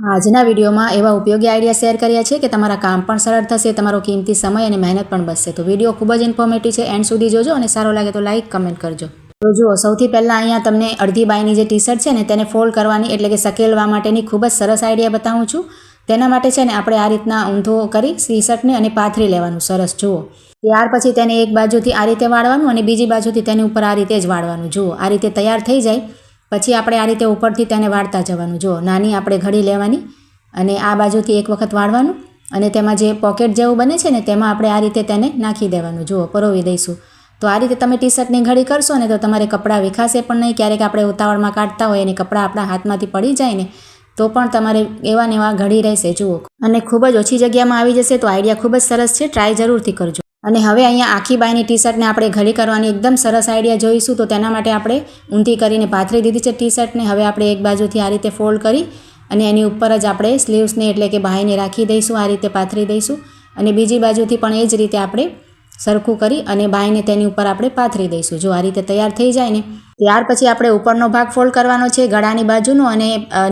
આજના વિડીયોમાં એવા ઉપયોગી આઈડિયા શેર કર્યા છે કે તમારા કામ પણ સરળ થશે, તમારો કિંમતી સમય અને મહેનત પણ બચશે. તો વિડીયો ખૂબ જ ઇન્ફોર્મેટિવ છે, એન્ડ સુધી જોજો અને સારો લાગે તો લાઇક કમેન્ટ કરજો. તો જુઓ, સૌથી પહેલાં અહીંયા તમને અડધી બાયની જે ટી શર્ટ છે ને તેને ફોલ્ડ કરવાની એટલે કે સકેલવા માટેની ખૂબ જ સરસ આઈડિયા બતાવું છું. તેના માટે છે ને આપણે આ રીતના ઊંધો કરી ટી શર્ટને અને પાથરી લેવાનું. સરસ જુઓ. ત્યાર પછી તેને એક બાજુથી આ રીતે વાળવાનું અને બીજી બાજુથી તેની ઉપર આ રીતે જ વાળવાનું. જુઓ, આ રીતે તૈયાર થઈ જાય પછી આપણે આ રીતે ઉપરથી તેને વાળતા જવાનું. જુઓ, નાની આપણે ઘડી લેવાની અને આ બાજુથી એક વખત વાળવાનું અને તેમાં જે પોકેટ જેવું બને છે ને તેમાં આપણે આ રીતે તેને નાખી દેવાનું. જુઓ, પરોવી દઈશું. તો આ રીતે તમે ટી શર્ટની ઘડી કરશો ને તો તમારે કપડાં વિખાશે પણ નહીં. ક્યારેક આપણે ઉતાવળમાં કાઢતા હોય અને કપડાં આપણા હાથમાંથી પડી જાય ને તો પણ તમારે એવા ને એવા ઘડી રહેશે. જુઓ, અને ખૂબ જ ઓછી જગ્યામાં આવી જશે. તો આઈડિયા ખૂબ જ સરસ છે, ટ્રાય જરૂરથી કરજો. અને હવે અહીંયા આખી બાયની ટી શર્ટને આપણે ઘડી કરવાની એકદમ સરસ આઈડિયા જોઈશું. તો તેના માટે આપણે ઊંધી કરીને પાથરી દીધી છે ટી શર્ટને. હવે આપણે એક બાજુથી આ રીતે ફોલ્ડ કરી અને એની ઉપર જ આપણે સ્લીવ્સને એટલે કે બાહીને રાખી દઈશું. આ રીતે પાથરી દઈશું અને બીજી બાજુથી પણ એ જ રીતે આપણે સરખું કરી અને બાહીને તેની ઉપર આપણે પાથરી દઈશું. જો આ રીતે તૈયાર થઈ જાય ને ત્યાર પછી આપણે ઉપરનો ભાગ ફોલ્ડ કરવાનો છે, ગળાની બાજુનો, અને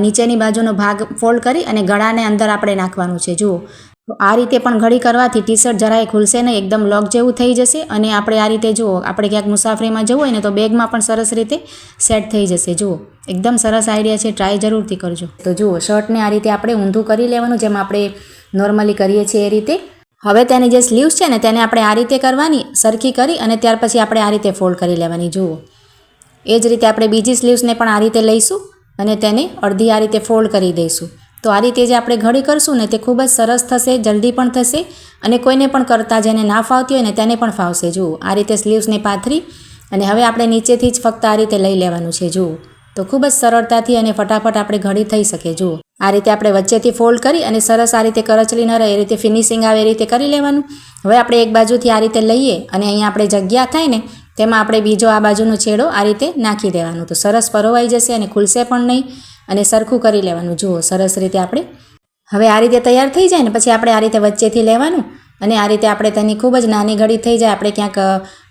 નીચેની બાજુનો ભાગ ફોલ્ડ કરી અને ગળાને અંદર આપણે નાખવાનું છે. જુઓ, તો આ રીતે પણ ઘડી કરવાથી ટી શર્ટ જરાય ખુલશે નહીં, એકદમ લોક જેવું થઈ જશે. અને આપણે આ રીતે જુઓ, આપણે ક્યાંક મુસાફરીમાં જવું હોય ને તો બેગમાં પણ સરસ રીતે સેટ થઈ જશે. જુઓ, એકદમ સરસ આઈડિયા છે, ટ્રાય જરૂરથી કરજો. તો જુઓ, શર્ટને આ રીતે આપણે ઊંધું કરી લેવાનું જેમ આપણે નોર્મલી કરીએ છીએ એ રીતે. હવે તેની જે સ્લીવ્સ છે ને તેને આપણે આ રીતે કરવાની, સરખી કરી અને ત્યાર પછી આપણે આ રીતે ફોલ્ડ કરી લેવાની. જુઓ, એ જ રીતે આપણે બીજી સ્લીવ્સને પણ આ રીતે લઈશું અને તેને અડધી આ રીતે ફોલ્ડ કરી દઈશું. તો આ રીતે જે આપણે ઘડી કરશું ને તે ખૂબ જ સરસ થશે, જલ્દી પણ થશે અને કોઈને પણ કરતાં જેને ના ફાવતી હોય ને તેને પણ ફાવશે. જુઓ, આ રીતે સ્લીવ્સને પાથરી અને હવે આપણે નીચેથી જ ફક્ત આ રીતે લઈ લેવાનું છે. જુઓ, તો ખૂબ જ સરળતાથી અને ફટાફટ આપણે ઘડી થઈ શકે. જુઓ, આ રીતે આપણે વચ્ચેથી ફોલ્ડ કરી અને સરસ આ રીતે કરચલી ન રહે એ રીતે ફિનિશિંગ આવે એ રીતે કરી લેવાનું. હવે આપણે એક બાજુથી આ રીતે લઈએ અને અહીંયા આપણે જગ્યા થાય ને તેમાં આપણે બીજો આ બાજુનો છેડો આ રીતે નાખી દેવાનો. તો સરસ પરોવાઈ જશે અને ખુલશે પણ નહીં અને સરખું કરી લેવાનું. જુઓ, સરસ રીતે આપણે હવે આ રીતે તૈયાર થઈ જાય ને પછી આપણે આ રીતે વચ્ચેથી લેવાનું અને આ રીતે આપણે તેની ખૂબ જ નાની ઘડી થઈ જાય. આપણે ક્યાંક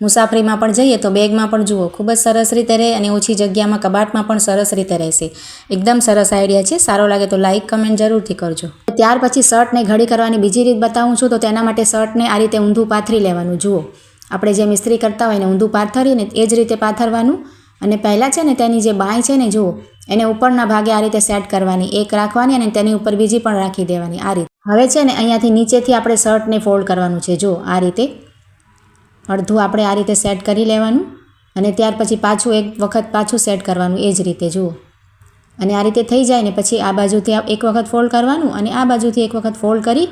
મુસાફરીમાં પણ જઈએ તો બેગમાં પણ જુઓ ખૂબ જ સરસ રીતે રહે અને ઓછી જગ્યામાં કબાટમાં પણ સરસ રીતે રહેશે. એકદમ સરસ આઈડિયા છે, સારો લાગે તો લાઇક કમેન્ટ જરૂરથી કરજો. ત્યાર પછી શર્ટને ઘડી કરવાની બીજી રીત બતાવું છું. તો તેના માટે શર્ટને આ રીતે ઊંધું પાથરી લેવાનું. જુઓ, આપણે જે મિસ્ત્રી કરતા હોય ને ઊંધું પાથરીને એ જ રીતે પાથરવાનું અને પહેલાં છે ને તેની જે બાંય છે ને જુઓ એને ઉપરના ભાગે આ રીતે સેટ કરવાની, એક રાખવાની અને તેની ઉપર બીજી પણ રાખી દેવાની. આ રીતે હવે છે ને અહીંયાથી નીચેથી આપણે શર્ટને ફોલ્ડ કરવાનું છે. જુઓ, આ રીતે અડધું આપણે આ રીતે સેટ કરી લેવાનું અને ત્યાર પછી પાછું એક વખત પાછું સેટ કરવાનું એ જ રીતે. જુઓ, અને આ રીતે થઈ જાય ને પછી આ બાજુથી એક વખત ફોલ્ડ કરવાનું અને આ બાજુથી એક વખત ફોલ્ડ કરી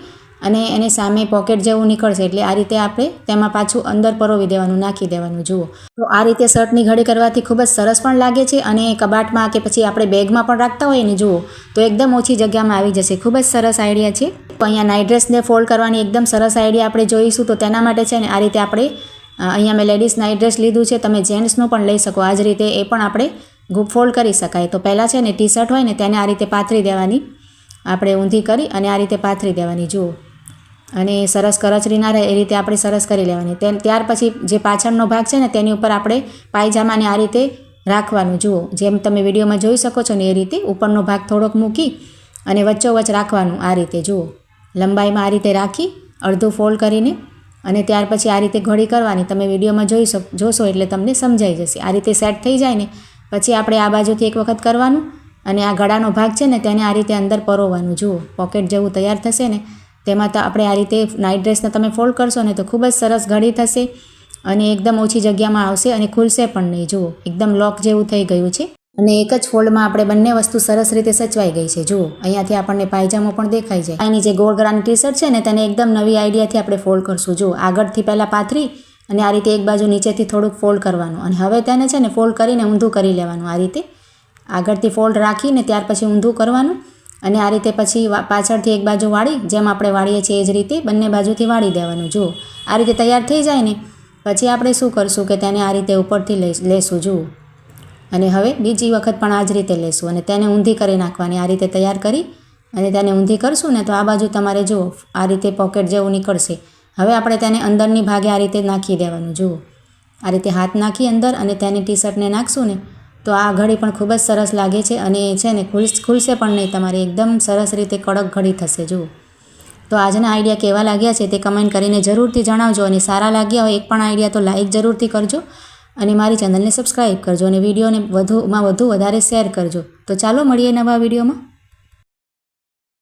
અને એને સામે પોકેટ જેવું નીકળશે એટલે આ રીતે આપણે તેમાં પાછું અંદર પરોવી દેવાનું, નાખી દેવાનું. જુઓ, તો આ રીતે શર્ટની ઘડી કરવાથી ખૂબ જ સરસ પણ લાગે છે અને કબાટમાં કે પછી આપણે બેગમાં પણ રાખતા હોઈએ ને જુઓ તો એકદમ ઓછી જગ્યામાં આવી જશે. ખૂબ જ સરસ આઈડિયા છે. તો અહીંયા નાઇટ ડ્રેસને ફોલ્ડ કરવાની એકદમ સરસ આઈડિયા આપણે જોઈશું. તો તેના માટે છે ને આ રીતે આપણે અહીંયા મેં લેડીઝ નાઇટ ડ્રેસ લીધું છે, તમે જેન્ટ્સનું પણ લઈ શકો. આ જ રીતે એ પણ આપણે ફોલ્ડ કરી શકાય. તો પહેલાં છે ને ટી શર્ટ હોય ને તેને આ રીતે પાથરી દેવાની, આપણે ઊંધી કરી અને આ રીતે પાથરી દેવાની. જુઓ, અને સરસ કરચરી ના રહે એ રીતે આપણે સરસ કરી લેવાની. ત્યાર પછી જે પાછળનો ભાગ છે ને તેની ઉપર આપણે પાયજામાને આ રીતે રાખવાનું. જુઓ, જેમ તમે વિડીયોમાં જોઈ શકો છો ને એ રીતે ઉપરનો ભાગ થોડોક મૂકી અને વચ્ચોવચ્ચ રાખવાનું. આ રીતે જુઓ, લંબાઈમાં આ રીતે રાખી અડધું ફોલ્ડ કરીને અને ત્યાર પછી આ રીતે ઘડી કરવાની. તમે વિડીયોમાં જોશો એટલે તમને સમજાઈ જશે. આ રીતે સેટ થઈ જાય ને પછી આપણે આ બાજુથી એક વખત કરવાનું અને આ ગળાનો ભાગ છે ને તેને આ રીતે અંદર પરોવવાનું. જુઓ, પોકેટ જેવું તૈયાર થશે ને તેમાં તો આપણે આ રીતે નાઇટ ડ્રેસને તમે ફોલ્ડ કરશો ને તો ખૂબ જ સરસ ઘડી થશે અને એકદમ ઓછી જગ્યામાં આવશે અને ખુલશે પણ નહીં. જુઓ, એકદમ લોક જેવું થઈ ગયું છે અને એક જ ફોલ્ડમાં આપણે બંને વસ્તુ સરસ રીતે સચવાઈ ગઈ છે. જુઓ, અહીંયાથી આપણને પાયજામો પણ દેખાઈ જાય. અહીંની જે ગોળ ગળાની ટી શર્ટ છે ને તેને એકદમ નવી આઈડિયાથી આપણે ફોલ્ડ કરશું. જુઓ, આગળથી પહેલાં પાથરી અને આ રીતે એક બાજુ નીચેથી થોડુંક ફોલ્ડ કરવાનું અને હવે તેને છે ને ફોલ્ડ કરીને ઊંધું કરી લેવાનું. આ રીતે આગળથી ફોલ્ડ રાખીને ત્યાર પછી ઊંધું કરવાનું અને આ રીતે પછી પાછળથી એક બાજુ વાળી જેમ આપણે વાળીએ છીએ એ જ રીતે બંને બાજુથી વાળી દેવાનું. જુઓ, આ રીતે તૈયાર થઈ જાય ને પછી આપણે શું કરશું કે તેને આ રીતે ઉપરથી લેશું. જુઓ, અને હવે બીજી વખત પણ આ જ રીતે લેશું અને તેને ઊંધી કરી નાખવાની. આ રીતે તૈયાર કરી અને તેને ઊંધી કરશું ને તો આ બાજુ તમારે જુઓ આ રીતે પોકેટ જેવું નીકળશે. હવે આપણે તેને અંદરની ભાગે આ રીતે નાખી દેવાનું. જુઓ, આ રીતે હાથ નાખી અંદર અને તેની ટી શર્ટને નાખશું ને તો આ ઘડી પણ ખૂબ જ સરસ લાગે છે અને છે ને ખુલશે પણ નહીં તમારે, એકદમ સરસ રીતે કડક ઘડી થશે. જુઓ, તો આજના આઈડિયા કેવા લાગ્યા છે તે કમેન્ટ કરીને જરૂરથી જણાવજો અને સારા લાગ્યા હોય એક પણ આઈડિયા તો લાઇક જરૂરથી કરજો અને મારી ચેનલને સબસ્ક્રાઈબ કરજો અને વિડીયોને વધુમાં વધુ વધારે શેર કરજો. તો ચાલો મળીએ નવા વિડીયોમાં.